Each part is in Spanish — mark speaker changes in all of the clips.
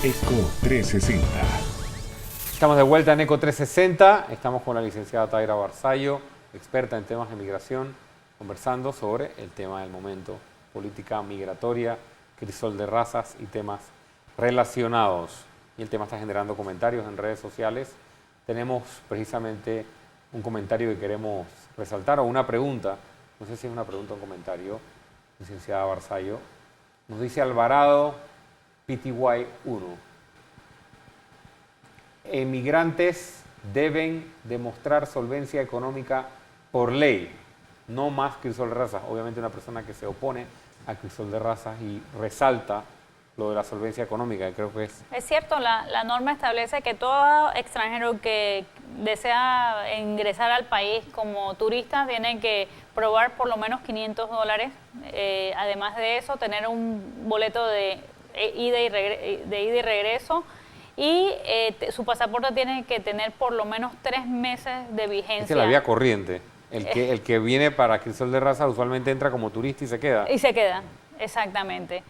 Speaker 1: ECO 360.
Speaker 2: Estamos de vuelta en ECO 360. Estamos con la licenciada Taira Barzallo, experta en temas de migración, conversando sobre el tema del momento, política migratoria, crisol de razas y temas relacionados. Y el tema está generando comentarios en redes sociales. Tenemos precisamente un comentario que queremos resaltar, o una pregunta, no sé si es una pregunta o un comentario, licenciada Barzallo. Nos dice Alvarado PTY 1. Emigrantes deben demostrar solvencia económica por ley, no más crisol de razas. Obviamente una persona que se opone a crisol de razas y resalta lo de la solvencia económica, que creo que es...
Speaker 3: Es cierto, la norma establece que todo extranjero que desea ingresar al país como turista tiene que probar por lo menos $500. Además de eso, tener un boleto de ida y regreso. Y su pasaporte tiene que tener por lo menos 3 meses de vigencia.
Speaker 2: Es la vía corriente. El que viene para crisol de raza usualmente entra como turista y se queda.
Speaker 3: Y se queda, exactamente.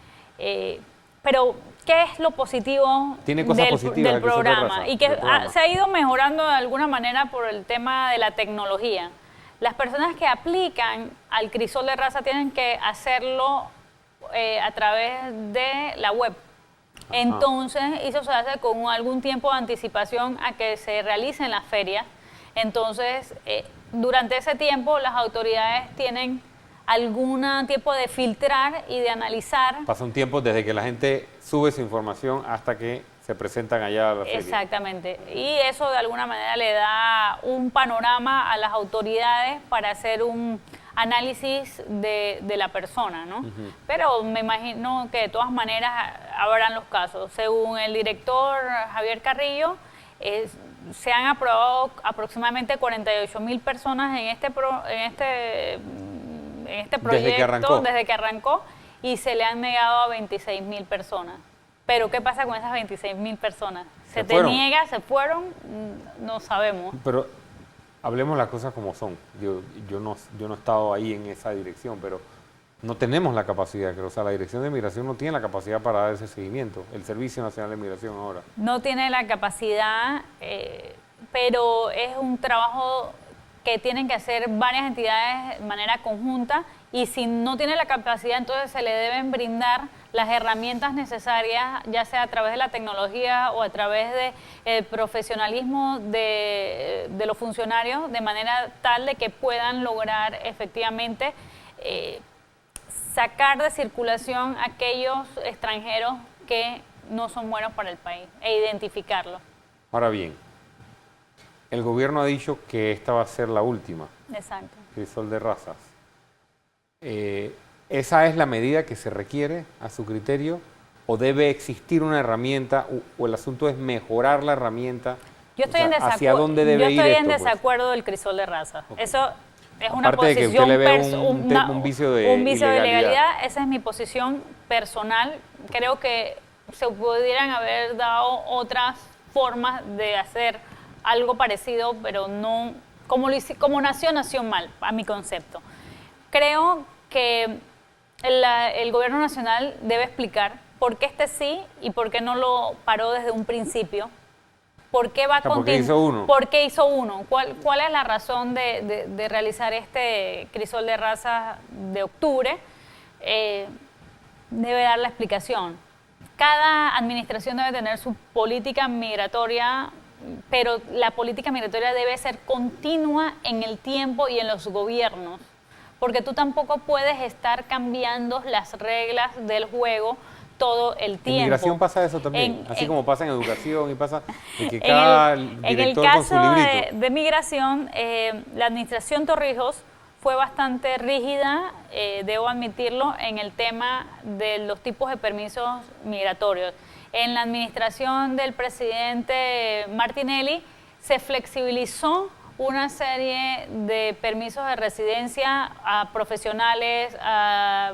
Speaker 3: Pero, ¿qué es lo positivo
Speaker 2: Tiene cosas positivas
Speaker 3: del programa? Y que se ha ido mejorando de alguna manera por el tema de la tecnología. Las personas que aplican al crisol de raza tienen que hacerlo a través de la web. Ajá. Entonces, eso se hace con algún tiempo de anticipación a que se realicen las ferias. Entonces, durante ese tiempo, las autoridades tienen algún tiempo de filtrar y de analizar.
Speaker 2: Pasa un tiempo desde que la gente sube su información hasta que se presentan allá a la feria.
Speaker 3: Exactamente. Y eso de alguna manera le da un panorama a las autoridades para hacer un análisis de la persona, ¿no? Uh-huh. Pero me imagino que de todas maneras habrán los casos. Según el director Javier Carrillo, se han aprobado aproximadamente 48,000 personas en este proyecto desde que arrancó y se le han negado a 26,000 personas. Pero ¿qué pasa con esas 26,000 personas? ¿Se te niega? ¿Se fueron? No sabemos.
Speaker 2: Pero hablemos las cosas como son. Yo no he estado ahí en esa dirección, pero no tenemos la capacidad, creo. O sea, la Dirección de Migración no tiene la capacidad para dar ese seguimiento. El Servicio Nacional de Migración ahora.
Speaker 3: No tiene la capacidad, pero es un trabajo que tienen que hacer varias entidades de manera conjunta, y si no tiene la capacidad, entonces se le deben brindar las herramientas necesarias, ya sea a través de la tecnología o a través del profesionalismo de los funcionarios, de manera tal de que puedan lograr efectivamente sacar de circulación a aquellos extranjeros que no son buenos para el país e identificarlos.
Speaker 2: Ahora bien, el gobierno ha dicho que esta va a ser la última.
Speaker 3: Exacto.
Speaker 2: Crisol de razas. ¿Esa es la medida que se requiere a su criterio? ¿O debe existir una herramienta? ¿O el asunto es mejorar la herramienta?
Speaker 3: Yo estoy en desacuerdo.
Speaker 2: ¿Hacia dónde debe ir esto?
Speaker 3: Yo estoy en desacuerdo del crisol de razas. Okay. Eso es una
Speaker 2: Aparte
Speaker 3: posición...
Speaker 2: de que usted le ve un vicio de
Speaker 3: ilegalidad, esa es mi posición personal. Creo que se pudieran haber dado otras formas de hacer algo parecido, pero no como nació mal, a mi concepto. Creo que el gobierno nacional debe explicar por qué sí y por qué no lo paró desde un principio. ¿Por qué va a continuar? ¿Por qué hizo uno? ¿Cuál es la razón de realizar este crisol de razas de octubre? Debe dar la explicación. Cada administración debe tener su política migratoria, pero la política migratoria debe ser continua en el tiempo y en los gobiernos, porque tú tampoco puedes estar cambiando las reglas del juego todo el tiempo.
Speaker 2: En migración pasa eso también, así como pasa en educación y pasa en que cada director con su librito.
Speaker 3: En el caso de migración, la administración Torrijos fue bastante rígida, debo admitirlo, en el tema de los tipos de permisos migratorios. En la administración del presidente Martinelli se flexibilizó una serie de permisos de residencia a profesionales, a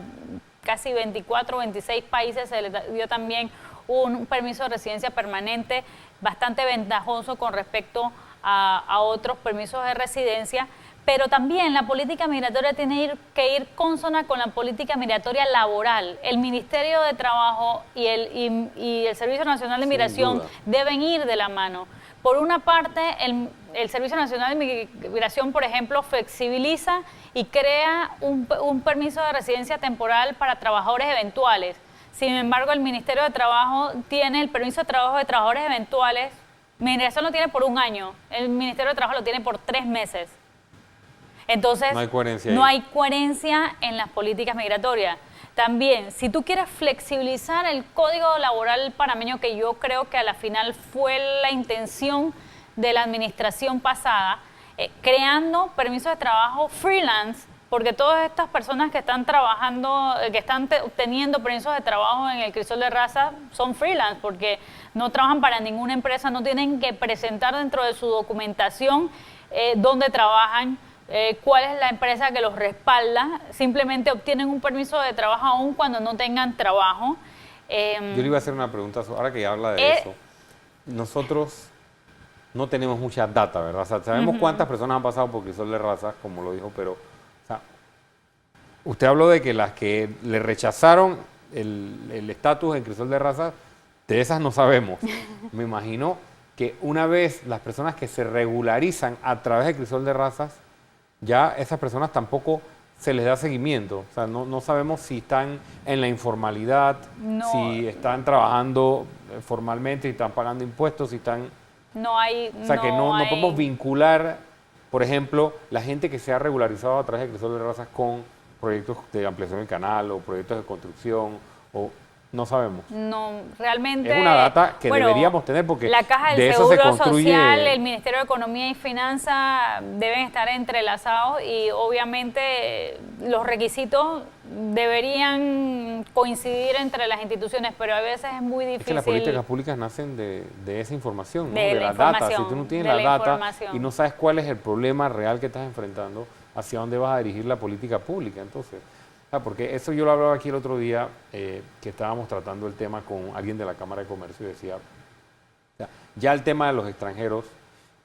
Speaker 3: casi 24 o 26 países se les dio también un permiso de residencia permanente bastante ventajoso con respecto a otros permisos de residencia, pero también la política migratoria tiene que ir consona con la política migratoria laboral. El Ministerio de Trabajo y el Servicio Nacional de Migración deben ir de la mano. Por una parte, el Servicio Nacional de Migración, por ejemplo, flexibiliza y crea un permiso de residencia temporal para trabajadores eventuales. Sin embargo, el Ministerio de Trabajo tiene el permiso de trabajo de trabajadores eventuales. Migración lo tiene por 1 año, el Ministerio de Trabajo lo tiene por 3 meses. Entonces, no hay coherencia en las políticas migratorias. También, si tú quieres flexibilizar el código laboral panameño, que yo creo que a la final fue la intención de la administración pasada, creando permisos de trabajo freelance, porque todas estas personas que están trabajando, que están obteniendo permisos de trabajo en el crisol de raza, son freelance, porque no trabajan para ninguna empresa, no tienen que presentar dentro de su documentación dónde trabajan, cuál es la empresa que los respalda, simplemente obtienen un permiso de trabajo aún cuando no tengan trabajo.
Speaker 2: Yo le iba a hacer una pregunta, ahora que ya habla de eso. Nosotros no tenemos mucha data, ¿verdad? O sea, sabemos cuántas personas han pasado por crisol de razas, como lo dijo, pero o sea, usted habló de que las que le rechazaron el estatus en crisol de razas, de esas no sabemos. Me imagino que una vez las personas que se regularizan a través de crisol de razas, ya esas personas tampoco se les da seguimiento. O sea, no sabemos si están en la informalidad, si están trabajando formalmente, si están pagando impuestos, si están...
Speaker 3: No hay...
Speaker 2: O sea, que no podemos vincular, por ejemplo, la gente que se ha regularizado a través de crisol de razas con proyectos de ampliación del canal o proyectos de construcción o... No sabemos.
Speaker 3: No, realmente...
Speaker 2: Es una data que deberíamos tener porque
Speaker 3: la Caja del
Speaker 2: de eso se
Speaker 3: Seguro
Speaker 2: construye...
Speaker 3: Social, el Ministerio de Economía y Finanzas deben estar entrelazados y obviamente los requisitos deberían coincidir entre las instituciones, pero a veces es muy difícil.
Speaker 2: Es que las políticas públicas nacen de esa información, ¿no?
Speaker 3: De
Speaker 2: la data. Si tú no tienes la data y no sabes cuál es el problema real que estás enfrentando, hacia dónde vas a dirigir la política pública, entonces... Porque eso yo lo hablaba aquí el otro día, que estábamos tratando el tema con alguien de la Cámara de Comercio y decía, ya el tema de los extranjeros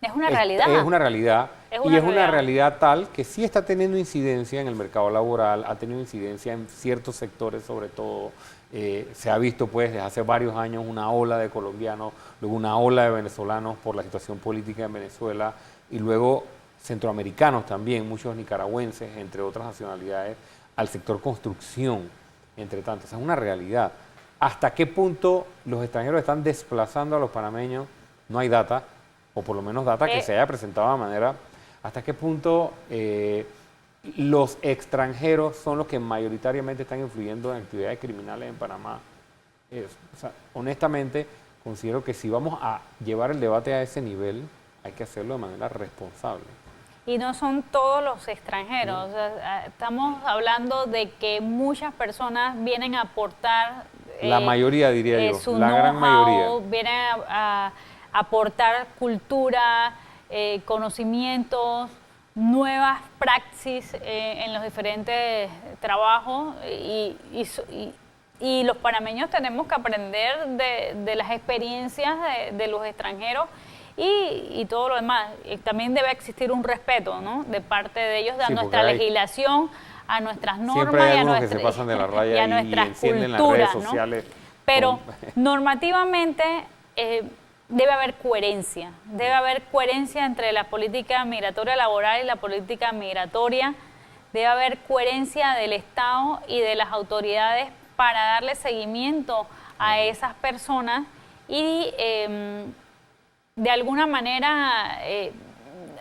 Speaker 3: es una realidad.
Speaker 2: Es una realidad. Es una realidad tal que sí está teniendo incidencia en el mercado laboral, ha tenido incidencia en ciertos sectores sobre todo. Se ha visto pues desde hace varios años una ola de colombianos, luego una ola de venezolanos por la situación política en Venezuela y luego centroamericanos también, muchos nicaragüenses, entre otras nacionalidades, al sector construcción, entre tanto. O sea, es una realidad. ¿Hasta qué punto los extranjeros están desplazando a los panameños? No hay data, o por lo menos data que se haya presentado de manera... ¿Hasta qué punto los extranjeros son los que mayoritariamente están influyendo en actividades criminales en Panamá? O sea, honestamente, considero que si vamos a llevar el debate a ese nivel, hay que hacerlo de manera responsable.
Speaker 3: Y no son todos los extranjeros. O sea, estamos hablando de que muchas personas vienen a aportar...
Speaker 2: la mayoría, diría yo, la gran mayoría.
Speaker 3: Vienen a aportar cultura, conocimientos, nuevas praxis en los diferentes trabajos y los panameños tenemos que aprender de las experiencias de los extranjeros y todo lo demás. Y también debe existir un respeto, ¿no?, de parte de ellos, de nuestra legislación, a nuestras normas
Speaker 2: que se pasan de la raya
Speaker 3: y a nuestras
Speaker 2: culturas, las redes sociales, ¿no?
Speaker 3: Pero normativamente debe haber coherencia. Debe haber coherencia entre la política migratoria laboral y la política migratoria. Debe haber coherencia del Estado y de las autoridades para darle seguimiento a esas personas y de alguna manera,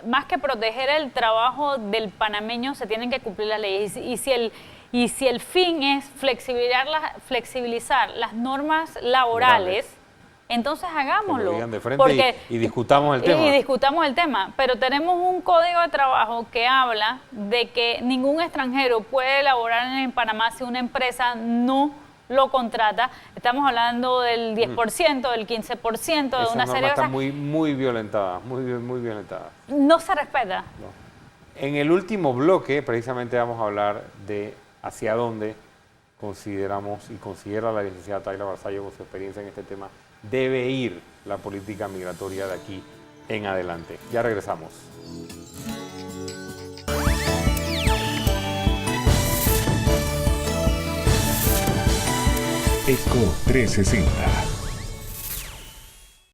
Speaker 3: más que proteger el trabajo del panameño, se tienen que cumplir las leyes. Y si el fin es flexibilizar las normas laborales, entonces hagámoslo.
Speaker 2: Que lo digan de frente y discutamos el tema.
Speaker 3: Y discutamos el tema. Pero tenemos un código de trabajo que habla de que ningún extranjero puede laborar en Panamá si una empresa no lo contrata. Estamos hablando del 10%, del 15%, de una serie de cosas.
Speaker 2: Está muy violentada, muy violentada.
Speaker 3: No se respeta.
Speaker 2: No. En el último bloque, precisamente vamos a hablar de hacia dónde consideramos y considera la licenciada Taira Barzallo, con su experiencia en este tema, debe ir la política migratoria de aquí en adelante. Ya regresamos.
Speaker 1: Eco 360.